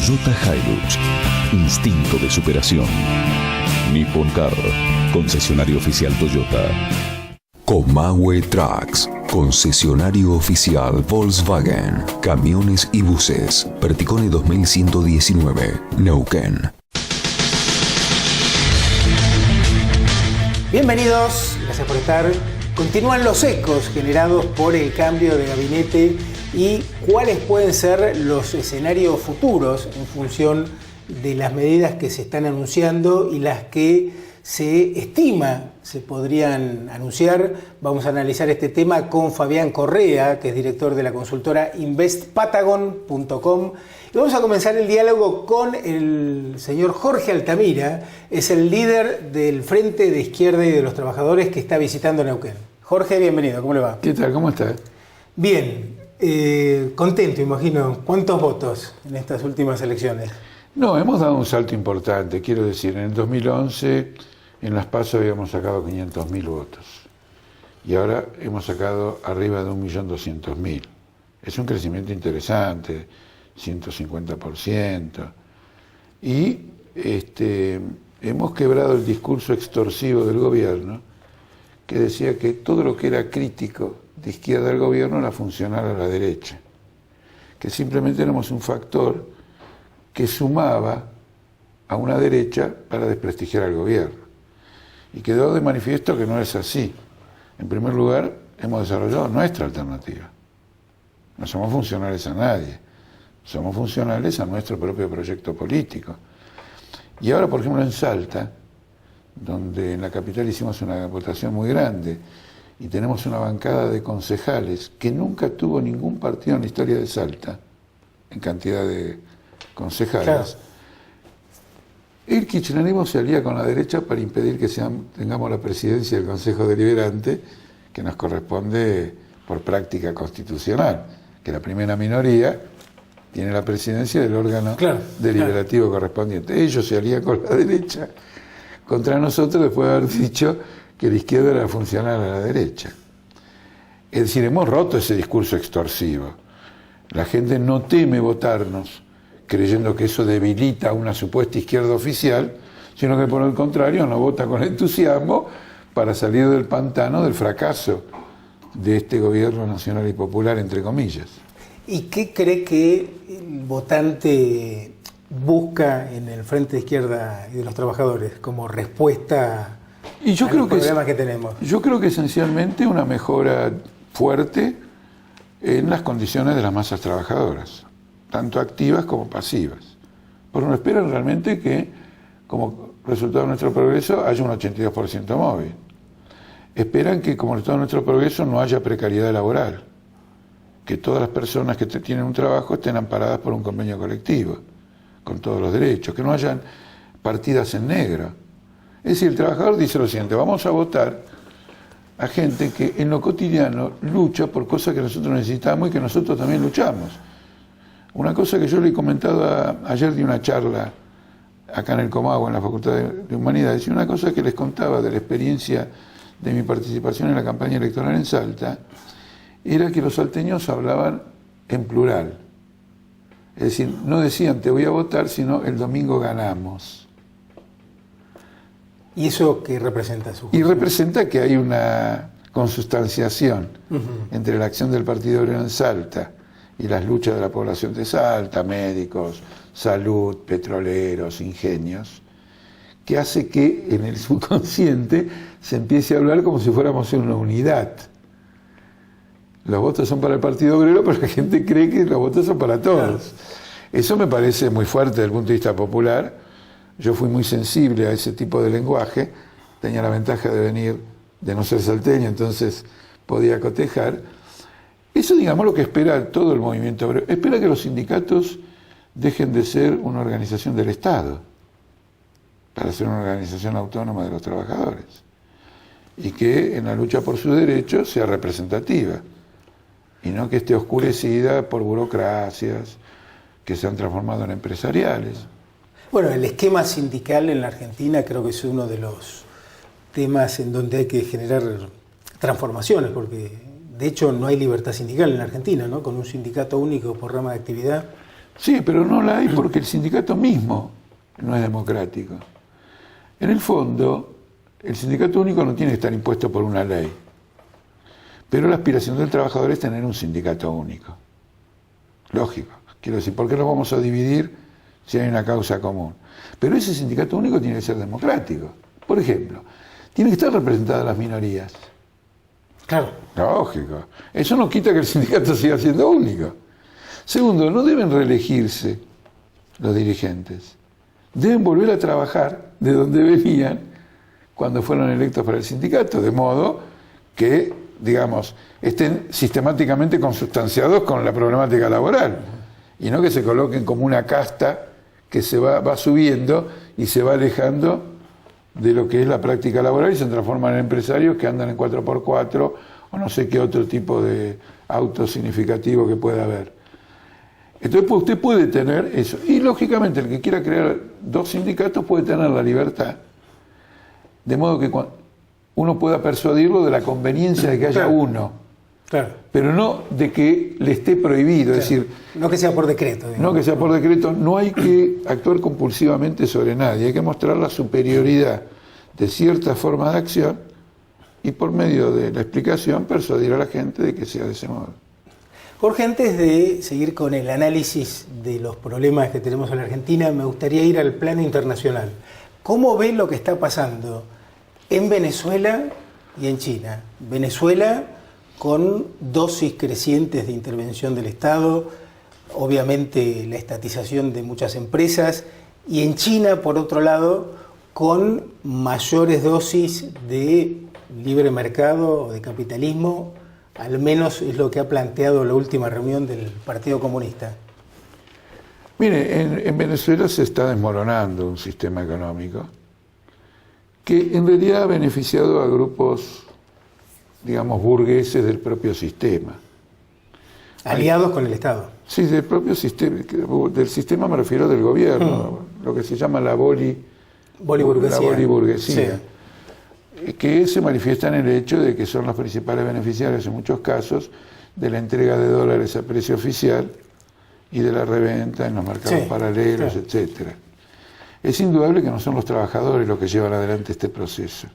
Toyota Hilux, instinto de superación. Nippon Car, concesionario oficial Toyota. Comahue Trucks, concesionario oficial Volkswagen, camiones y buses. Perticone 2119, Neuquén. Bienvenidos, gracias por estar. Continúan los ecos generados por el cambio de gabinete y cuáles pueden ser los escenarios futuros en función de las medidas que se están anunciando y las que se estima se podrían anunciar. Vamos a analizar este tema con Fabián Correa, que es director de la consultora investpatagon.com. Y vamos a comenzar el diálogo con el señor Jorge Altamira, es el líder del Frente de Izquierda y de los Trabajadores que está visitando Neuquén. Jorge, bienvenido, ¿cómo le va? ¿Qué tal? ¿Cómo estás? Bien, contento, imagino. ¿Cuántos votos en estas últimas elecciones? No, hemos dado un salto importante, quiero decir, en el 2011 en las PASO habíamos sacado 500.000 votos y ahora hemos sacado arriba de 1.200.000. Es un crecimiento interesante, 150%. Y hemos quebrado el discurso extorsivo del gobierno que decía que todo lo que era crítico de izquierda al gobierno era funcional a la derecha, que simplemente éramos un factor que sumaba a una derecha para desprestigiar al gobierno. Y quedó de manifiesto que no es así. En primer lugar, hemos desarrollado nuestra alternativa. No somos funcionales a nadie, somos funcionales a nuestro propio proyecto político. Y ahora, por ejemplo, en Salta, donde en la capital hicimos una votación muy grande y tenemos una bancada de concejales que nunca tuvo ningún partido en la historia de Salta, en cantidad de concejales. Claro. El kirchnerismo se alía con la derecha para impedir que tengamos la presidencia del Consejo Deliberante, que nos corresponde por práctica constitucional, que la primera minoría tiene la presidencia del órgano deliberativo correspondiente. Ellos se alían con la derecha contra nosotros después de haber dicho que la izquierda era funcional a la derecha. Es decir, hemos roto ese discurso extorsivo. La gente no teme votarnos creyendo que eso debilita una supuesta izquierda oficial, sino que por el contrario nos vota con entusiasmo para salir del pantano del fracaso de este gobierno nacional y popular, entre comillas. ¿Y qué cree que el votante busca en el Frente de Izquierda y de los Trabajadores como respuesta a los problemas que tenemos? Yo creo que esencialmente una mejora fuerte en las condiciones de las masas trabajadoras, tanto activas como pasivas. Porque nos esperan realmente que, como resultado de nuestro progreso, haya un 82% móvil. Esperan que, como resultado de nuestro progreso, no haya precariedad laboral, que todas las personas que tienen un trabajo estén amparadas por un convenio colectivo, con todos los derechos, que no hayan partidas en negro. Es decir, el trabajador dice lo siguiente: vamos a votar a gente que en lo cotidiano lucha por cosas que nosotros necesitamos y que nosotros también luchamos. Una cosa que yo le he comentado ayer de una charla acá en el Comahue, en la Facultad de Humanidades, y una cosa que les contaba de la experiencia de mi participación en la campaña electoral en Salta, era que los salteños hablaban en plural. Es decir, no decían te voy a votar, sino el domingo ganamos. ¿Y eso qué representa? Y representa que hay una consustanciación entre la acción del Partido Obrero en Salta y las luchas de la población de Salta, médicos, salud, petroleros, ingenios, que hace que en el subconsciente se empiece a hablar como si fuéramos una unidad. Los votos son para el Partido Obrero, pero la gente cree que los votos son para todos. Eso me parece muy fuerte desde el punto de vista popular. Yo fui muy sensible a ese tipo de lenguaje. Tenía la ventaja de venir, de no ser salteño, entonces podía cotejar. Eso, digamos, lo que espera todo el movimiento obrero. Espera que los sindicatos dejen de ser una organización del Estado para ser una organización autónoma de los trabajadores y que en la lucha por sus derechos sea representativa y no que esté oscurecida por burocracias que se han transformado en empresariales. Bueno, el esquema sindical en la Argentina creo que es uno de los temas en donde hay que generar transformaciones, porque de hecho no hay libertad sindical en la Argentina, ¿no? Con un sindicato único por rama de actividad. Sí, pero no la hay porque el sindicato mismo no es democrático. En el fondo, el sindicato único no tiene que estar impuesto por una ley, pero la aspiración del trabajador es tener un sindicato único. Lógico. Quiero decir, ¿por qué lo vamos a dividir si hay una causa común? Pero ese sindicato único tiene que ser democrático. Por ejemplo, tienen que estar representadas las minorías. Claro. Lógico. Eso no quita que el sindicato siga siendo único. Segundo, no deben reelegirse los dirigentes. Deben volver a trabajar de donde venían cuando fueron electos para el sindicato, de modo que, digamos, estén sistemáticamente consustanciados con la problemática laboral y no que se coloquen como una casta que se va subiendo y se va alejando de lo que es la práctica laboral y se transforman en empresarios que andan en 4x4 o no sé qué otro tipo de auto significativo que pueda haber. Entonces usted puede tener eso. Y lógicamente el que quiera crear dos sindicatos puede tener la libertad, de modo que uno pueda persuadirlo de la conveniencia de que haya uno. Claro. Pero no de que le esté prohibido, Claro. es decir... No que sea por decreto. Digamos. No que sea por decreto, no hay que actuar compulsivamente sobre nadie, hay que mostrar la superioridad de cierta forma de acción y por medio de la explicación persuadir a la gente de que sea de ese modo. Jorge, antes de seguir con el análisis de los problemas que tenemos en la Argentina, me gustaría ir al plano internacional. ¿Cómo ve lo que está pasando en Venezuela y en China? Venezuela con dosis crecientes de intervención del Estado, obviamente la estatización de muchas empresas, y en China, por otro lado, con mayores dosis de libre mercado o de capitalismo, al menos es lo que ha planteado la última reunión del Partido Comunista. Mire, en Venezuela se está desmoronando un sistema económico que en realidad ha beneficiado a grupos, digamos, burgueses del propio sistema. Aliados con el Estado. Sí, del propio sistema, del sistema me refiero del gobierno, lo que se llama la boliburguesía, sí. Que se manifiesta en el hecho de que son los principales beneficiarios en muchos casos de la entrega de dólares a precio oficial y de la reventa en los mercados paralelos, etcétera. Es indudable que no son los trabajadores los que llevan adelante este proceso,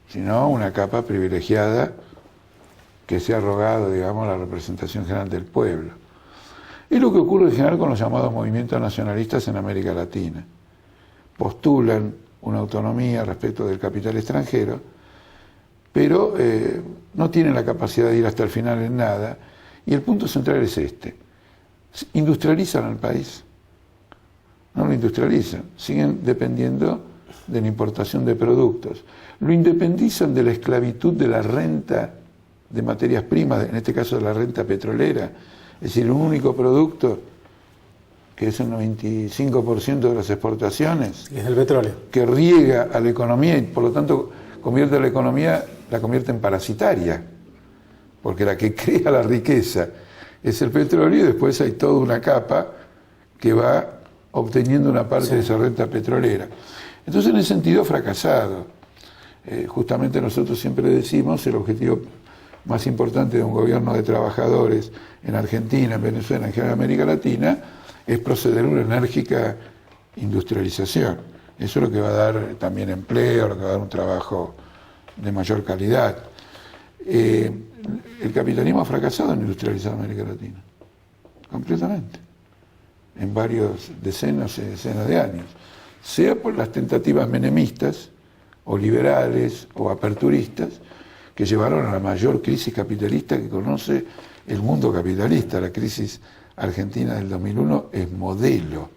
sino una capa privilegiada que se ha arrogado, digamos, la representación general del pueblo. Es lo que ocurre en general con los llamados movimientos nacionalistas en América Latina. Postulan una autonomía respecto del capital extranjero, pero no tienen la capacidad de ir hasta el final en nada, y el punto central es este. Industrializan al país. No lo industrializan, siguen dependiendo de la importación de productos. Lo independizan de la esclavitud de la renta de materias primas, en este caso de la renta petrolera, es decir, un único producto que es el 95% de las exportaciones, Es el petróleo. que riega a la economía y por lo tanto convierte a la economía, la convierte en parasitaria, porque la que crea la riqueza es el petróleo y después hay toda una capa que va obteniendo una parte de esa renta petrolera. Entonces, en ese sentido, ha fracasado. Justamente nosotros siempre decimos el objetivo más importante de un gobierno de trabajadores en Argentina, en Venezuela, en general América Latina, es proceder a una enérgica industrialización. Eso es lo que va a dar también empleo, lo que va a dar un trabajo de mayor calidad. El capitalismo ha fracasado en industrializar América Latina, completamente, en varios decenas y decenas de años, sea por las tentativas menemistas, o liberales, o aperturistas, que llevaron a la mayor crisis capitalista que conoce el mundo capitalista. La crisis argentina del 2001 es modelo.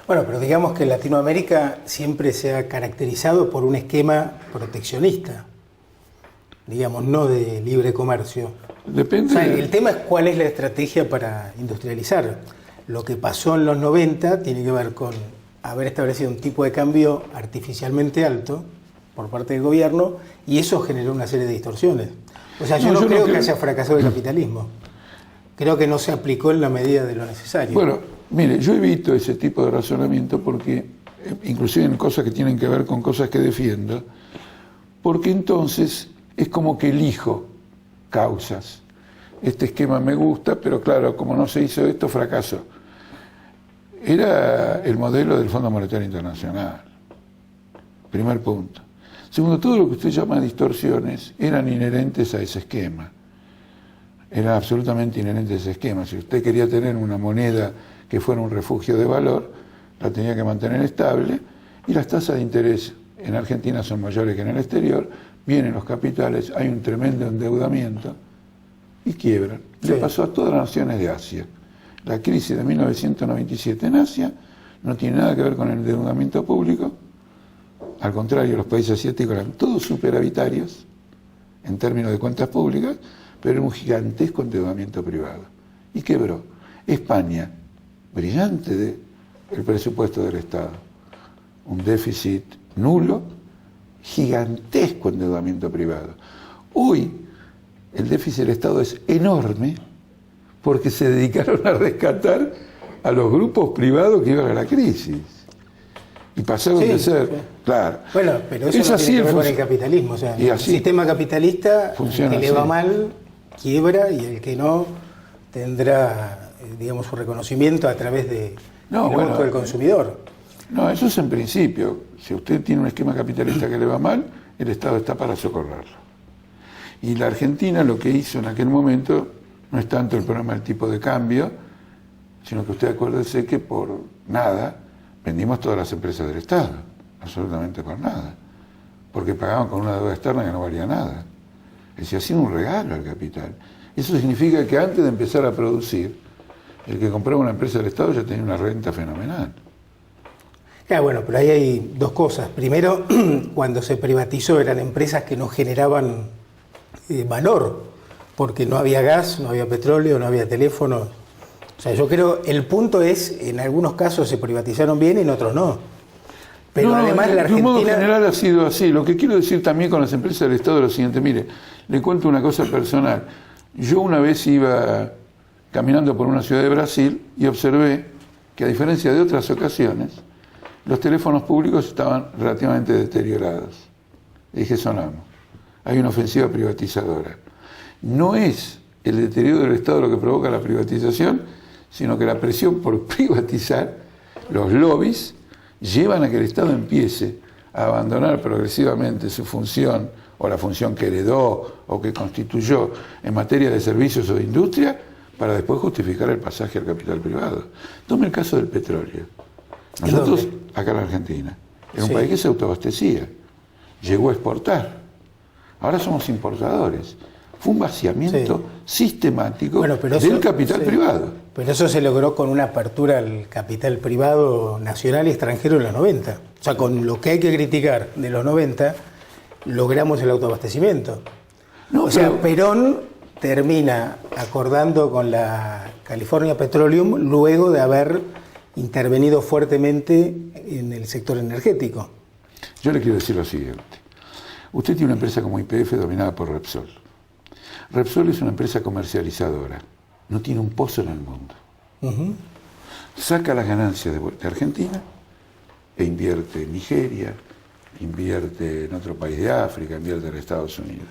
Bueno, pero digamos que Latinoamérica siempre se ha caracterizado por un esquema proteccionista, digamos, no de libre comercio. Depende. O sea, el tema es cuál es la estrategia para industrializar. Lo que pasó en los 90 tiene que ver con haber establecido un tipo de cambio artificialmente alto por parte del gobierno y eso generó una serie de distorsiones. O sea, yo no creo que haya fracasado el capitalismo. Creo que no se aplicó en la medida de lo necesario. Bueno, mire, yo evito ese tipo de razonamiento porque, inclusive en cosas que tienen que ver con cosas que defiendo, porque entonces es como que elijo causas. Este esquema me gusta, pero claro, como no se hizo esto, fracasó. Era el modelo del Fondo Monetario Internacional. Primer punto. Segundo, todo lo que usted llama distorsiones eran inherentes a ese esquema. Eran absolutamente inherentes a ese esquema. Si usted quería tener una moneda que fuera un refugio de valor, la tenía que mantener estable, y las tasas de interés en Argentina son mayores que en el exterior, vienen los capitales, hay un tremendo endeudamiento y quiebran. Sí. Le pasó a todas las naciones de Asia. La crisis de 1997 en Asia no tiene nada que ver con el endeudamiento público, al contrario, los países asiáticos eran todos superavitarios en términos de cuentas públicas, pero era un gigantesco endeudamiento privado. Y quebró. España, brillante del presupuesto del Estado, un déficit nulo, gigantesco endeudamiento privado. Hoy el déficit del Estado es enorme porque se dedicaron a rescatar a los grupos privados que iban a la crisis. Y pasaron de ser, claro. Bueno, pero eso no tiene que ver con el capitalismo. O sea, el sistema capitalista, el que le va mal, quiebra, y el que no tendrá, digamos, su reconocimiento a través del voto del consumidor. No, eso es en principio. Si usted tiene un esquema capitalista que le va mal, el Estado está para socorrerlo. Y la Argentina lo que hizo en aquel momento no es tanto el problema del tipo de cambio, sino que usted acuérdese que por nada vendimos todas las empresas del Estado, absolutamente por nada, porque pagaban con una deuda externa que no valía nada. Es decir, hacían un regalo al capital. Eso significa que antes de empezar a producir, el que compraba una empresa del Estado ya tenía una renta fenomenal. Bueno, pero ahí hay dos cosas. Primero, cuando se privatizó eran empresas que no generaban valor, porque no había gas, no había petróleo, no había teléfono. O sea, yo creo, el punto es, en algunos casos se privatizaron bien y en otros no. Pero además la Argentina... De un modo general ha sido así. Lo que quiero decir también con las empresas del Estado es lo siguiente. Mire, le cuento una cosa personal. Yo una vez iba caminando por una ciudad de Brasil y observé que, a diferencia de otras ocasiones, los teléfonos públicos estaban relativamente deteriorados. Y dije, sonamos. Hay una ofensiva privatizadora. No es el deterioro del Estado lo que provoca la privatización, sino que la presión por privatizar, los lobbies, llevan a que el Estado empiece a abandonar progresivamente su función, o la función que heredó o que constituyó en materia de servicios o de industria, para después justificar el pasaje al capital privado. Tome el caso del petróleo. Nosotros, acá en la Argentina, era un país que se autoabastecía, llegó a exportar. Ahora somos importadores. Fue un vaciamiento sistemático del capital privado. Pero eso se logró con una apertura al capital privado nacional y extranjero en los 90. O sea, con lo que hay que criticar de los 90, logramos el autoabastecimiento. Perón termina acordando con la California Petroleum luego de haber intervenido fuertemente en el sector energético. Yo le quiero decir lo siguiente. Usted tiene una empresa como YPF dominada por Repsol. Repsol es una empresa comercializadora, no tiene un pozo en el mundo. Saca las ganancias de Argentina e invierte en Nigeria, invierte en otro país de África, invierte en Estados Unidos.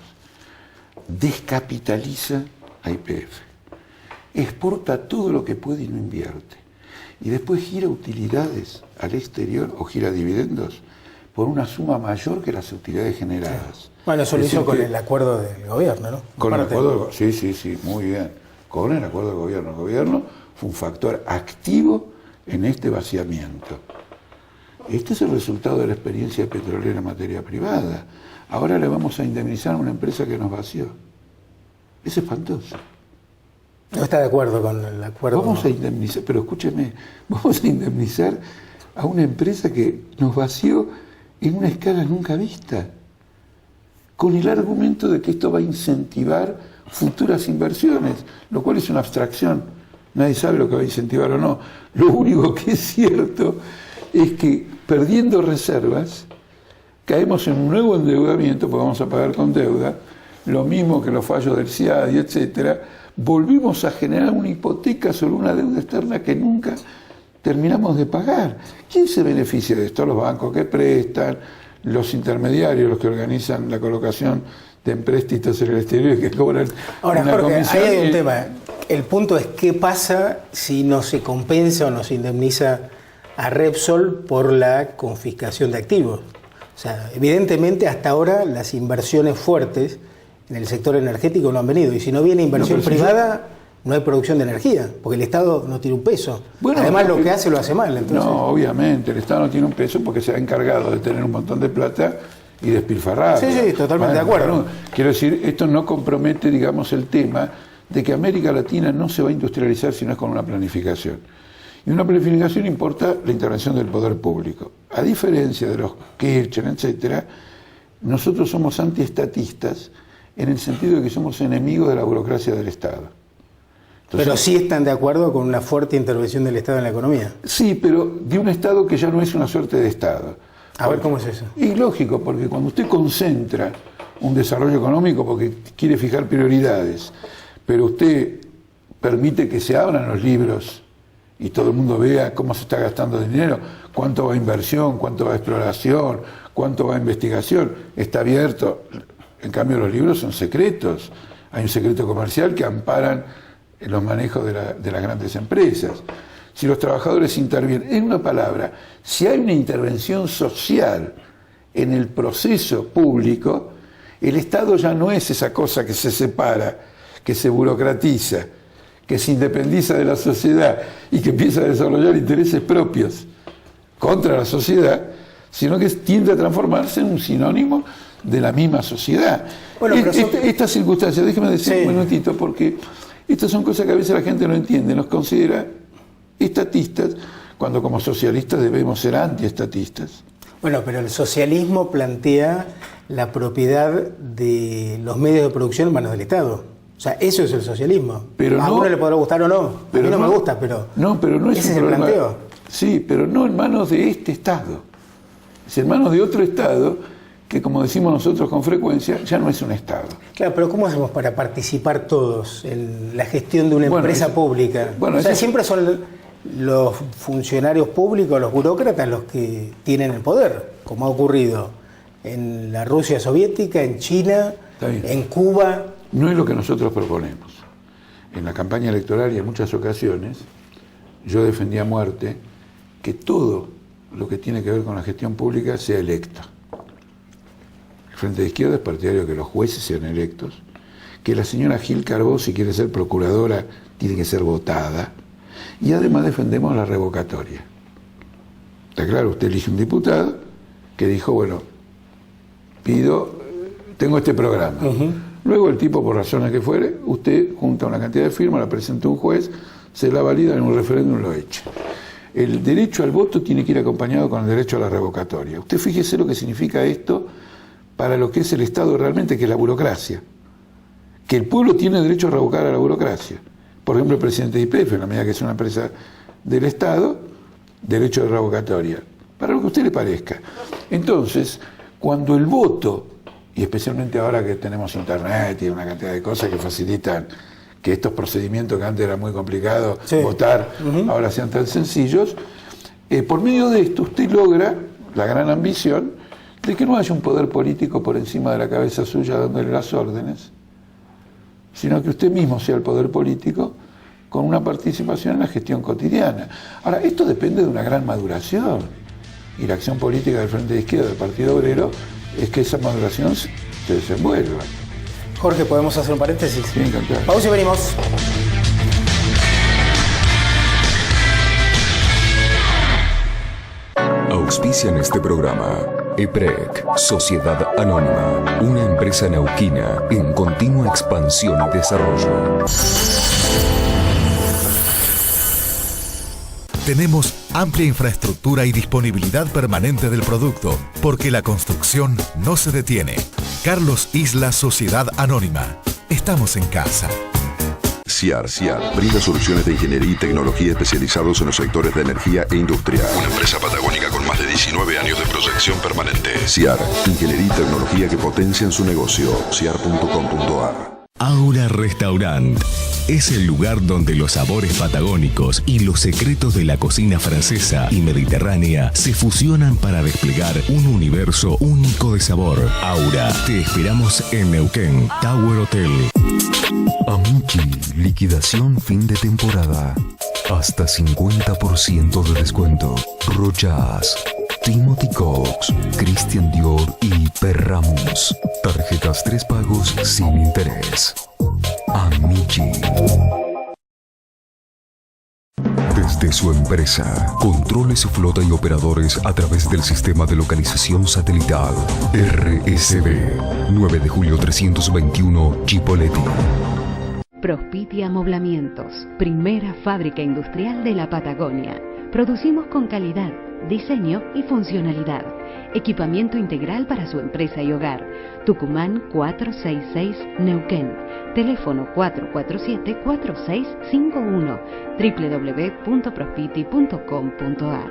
Descapitaliza a YPF, exporta todo lo que puede y no invierte. Y después gira utilidades al exterior o gira dividendos por una suma mayor que las utilidades generadas. Bueno, eso lo hizo con el acuerdo del gobierno, ¿no? Con el acuerdo, sí, muy bien. Con el acuerdo del gobierno. El gobierno fue un factor activo en este vaciamiento. Este es el resultado de la experiencia petrolera en materia privada. Ahora le vamos a indemnizar a una empresa que nos vació. Es espantoso. No está de acuerdo con el acuerdo. Vamos a indemnizar, pero escúcheme, vamos a indemnizar a una empresa que nos vació en una escala nunca vista, con el argumento de que esto va a incentivar futuras inversiones, lo cual es una abstracción. Nadie sabe lo que va a incentivar o no. Lo único que es cierto es que, perdiendo reservas, caemos en un nuevo endeudamiento, porque vamos a pagar con deuda, lo mismo que los fallos del CIADI, etcétera. Volvimos a generar una hipoteca sobre una deuda externa que nunca terminamos de pagar. ¿Quién se beneficia de esto? Los bancos que prestan, los intermediarios, los que organizan la colocación de empréstitos en el exterior y que cobran una comisión. Ahí hay un tema. el punto es qué pasa si no se compensa o no se indemniza a Repsol por la confiscación de activos. O sea, evidentemente hasta ahora las inversiones fuertes en el sector energético no han venido. Y si no viene inversión privada, no hay producción de energía, porque el Estado no tiene un peso. Bueno, además lo que hace lo hace mal. Entonces. No, obviamente, el Estado no tiene un peso porque se ha encargado de tener un montón de plata y despilfarrar. Sí, totalmente de acuerdo. No, quiero decir, esto no compromete, digamos, el tema de que América Latina no se va a industrializar si no es con una planificación. Y una planificación importa la intervención del poder público. A diferencia de los Kirchner, etcétera, nosotros somos antiestatistas en el sentido de que somos enemigos de la burocracia del Estado. Entonces, pero sí están de acuerdo con una fuerte intervención del Estado en la economía. Sí, pero de un Estado que ya no es una suerte de Estado. A ver, ¿cómo es eso? Y lógico, porque cuando usted concentra un desarrollo económico porque quiere fijar prioridades, pero usted permite que se abran los libros y todo el mundo vea cómo se está gastando dinero, cuánto va a inversión, cuánto va a exploración, cuánto va a investigación, está abierto. En cambio los libros son secretos, hay un secreto comercial que amparan los manejos de las grandes empresas. Si los trabajadores intervienen, en una palabra, si hay una intervención social en el proceso público, el Estado ya no es esa cosa que se separa, que se burocratiza, que se independiza de la sociedad y que empieza a desarrollar intereses propios contra la sociedad, sino que tiende a transformarse en un sinónimo de la misma sociedad. Bueno, estas circunstancias, déjeme decir un minutito, porque estas son cosas que a veces la gente no entiende, nos considera estatistas, cuando como socialistas debemos ser antiestatistas. Bueno, pero el socialismo plantea la propiedad de los medios de producción en manos del Estado. O sea, eso es el socialismo. Pero a uno le podrá gustar o no. A mí no me gusta, pero no es ese es el planteo. Sí, pero no en manos de este Estado. Es en manos de otro Estado que, como decimos nosotros con frecuencia, ya no es un Estado. Claro, pero ¿cómo hacemos para participar todos en la gestión de una empresa pública? O sea, siempre son los funcionarios públicos, los burócratas, los que tienen el poder, como ha ocurrido en la Rusia soviética, en China, en Cuba. No es lo que nosotros proponemos. En la campaña electoral y en muchas ocasiones yo defendí a muerte que todo lo que tiene que ver con la gestión pública sea electo. El Frente de Izquierda es partidario de que los jueces sean electos, que la señora Gil Carbó, si quiere ser procuradora, tiene que ser votada, y además defendemos la revocatoria. Está claro, usted elige un diputado que dijo, bueno, tengo este programa. Luego el tipo, por razones que fuere, usted junta una cantidad de firmas, la presenta a un juez, se la valida en un referéndum y lo echa. El derecho al voto tiene que ir acompañado con el derecho a la revocatoria. Usted fíjese lo que significa esto para lo que es el Estado realmente, que es la burocracia. Que el pueblo tiene derecho a revocar a la burocracia. Por ejemplo, el presidente de YPF, en la medida que es una empresa del Estado, derecho de revocatoria. Para lo que a usted le parezca. Entonces, cuando el voto, y especialmente ahora que tenemos internet y una cantidad de cosas que facilitan que estos procedimientos que antes era muy complicado votar, ahora sean tan sencillos, por medio de esto usted logra la gran ambición de que no haya un poder político por encima de la cabeza suya dándole las órdenes, sino que usted mismo sea el poder político con una participación en la gestión cotidiana. Ahora, esto depende de una gran maduración, y la acción política del Frente de Izquierda, del Partido Obrero, es que esa maduración se desenvuelva. Jorge, ¿podemos hacer un paréntesis? Sí, encantado. Pausa y venimos. Auspician este programa EPREC, Sociedad Anónima, una empresa neuquina en continua expansión y desarrollo. Tenemos amplia infraestructura y disponibilidad permanente del producto, porque la construcción no se detiene. Carlos Isla, Sociedad Anónima. Estamos en casa. CIAR brinda soluciones de ingeniería y tecnología especializados en los sectores de energía e industria. Una empresa patagónica con más de 19 años de proyección permanente. CIAR, ingeniería y tecnología que potencian su negocio. CIAR.com.ar. Aura Restaurant es el lugar donde los sabores patagónicos y los secretos de la cocina francesa y mediterránea se fusionan para desplegar un universo único de sabor. Aura, te esperamos en Neuquén, Tower Hotel. Amici, liquidación fin de temporada. Hasta 50% de descuento. Rochas, Timothy Cox, Christian Dior y Perramos. Tarjetas 3 pagos sin interés. Amici. Desde su empresa, controle su flota y operadores a través del sistema de localización satelital RSB. 9 de julio 321, Chipoleti. Prospiti Amoblamientos, primera fábrica industrial de la Patagonia. Producimos con calidad, diseño y funcionalidad. Equipamiento integral para su empresa y hogar. Tucumán 466 Neuquén. Teléfono 447-4651. www.prospiti.com.ar